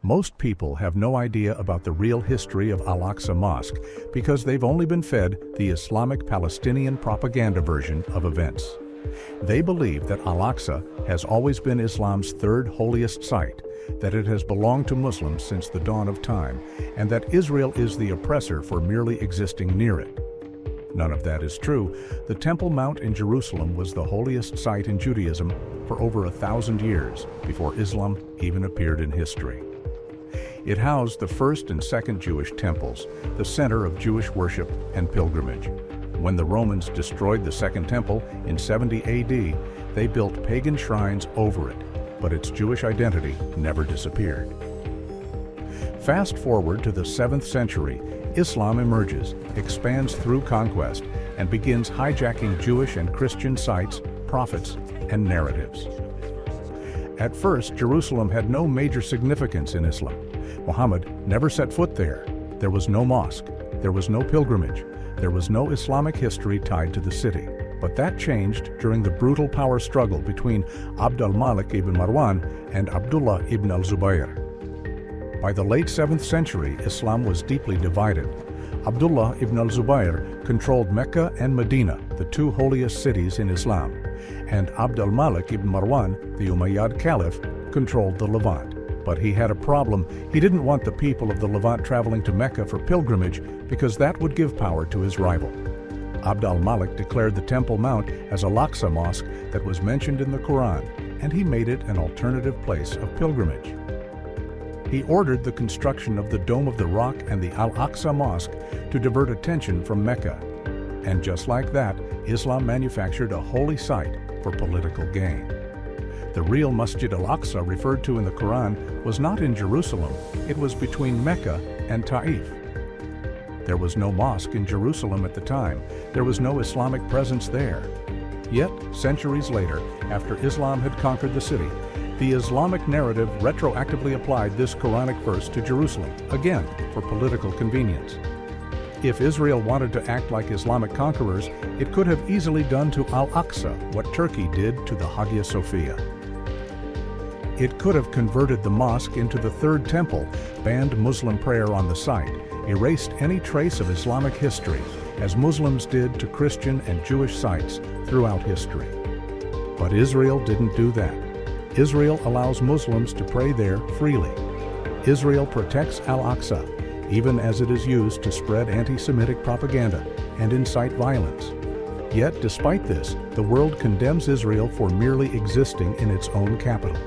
Most people have no idea about the real history of Al-Aqsa Mosque because they've only been fed the Islamic Palestinian propaganda version of events. They believe that Al-Aqsa has always been Islam's third holiest site, that it has belonged to Muslims since the dawn of time, and that Israel is the oppressor for merely existing near it. None of that is true. The Temple Mount in Jerusalem was the holiest site in Judaism for over 1,000 years before Islam even appeared in history. It housed the first and second Jewish temples, the center of Jewish worship and pilgrimage. When the Romans destroyed the Second Temple in 70 AD, they built pagan shrines over it, but its Jewish identity never disappeared. Fast forward to the 7th century, Islam emerges, expands through conquest, and begins hijacking Jewish and Christian sites, prophets, and narratives. At first, Jerusalem had no major significance in Islam. Muhammad never set foot there. There was no mosque. There was no pilgrimage. There was no Islamic history tied to the city. But that changed during the brutal power struggle between Abd al-Malik ibn Marwan and Abdullah ibn al-Zubayr. By the late 7th century, Islam was deeply divided. Abdullah ibn al-Zubayr controlled Mecca and Medina, the two holiest cities in Islam, and Abd al-Malik ibn Marwan, the Umayyad Caliph, controlled the Levant. But he had a problem. He didn't want the people of the Levant traveling to Mecca for pilgrimage because that would give power to his rival. Abd al-Malik declared the Temple Mount as Al-Aqsa Mosque that was mentioned in the Quran, and he made it an alternative place of pilgrimage. He ordered the construction of the Dome of the Rock and the Al-Aqsa Mosque to divert attention from Mecca. And just like that, Islam manufactured a holy site for political gain. The real Masjid al-Aqsa referred to in the Quran was not in Jerusalem, it was between Mecca and Ta'if. There was no mosque in Jerusalem at the time. There was no Islamic presence there. Yet, centuries later, after Islam had conquered the city, the Islamic narrative retroactively applied this Quranic verse to Jerusalem, again for political convenience. If Israel wanted to act like Islamic conquerors, it could have easily done to Al-Aqsa what Turkey did to the Hagia Sophia. It could have converted the mosque into the Third Temple, banned Muslim prayer on the site, erased any trace of Islamic history, as Muslims did to Christian and Jewish sites throughout history. But Israel didn't do that. Israel allows Muslims to pray there freely. Israel protects Al-Aqsa, even as it is used to spread anti-Semitic propaganda and incite violence. Yet, despite this, the world condemns Israel for merely existing in its own capital.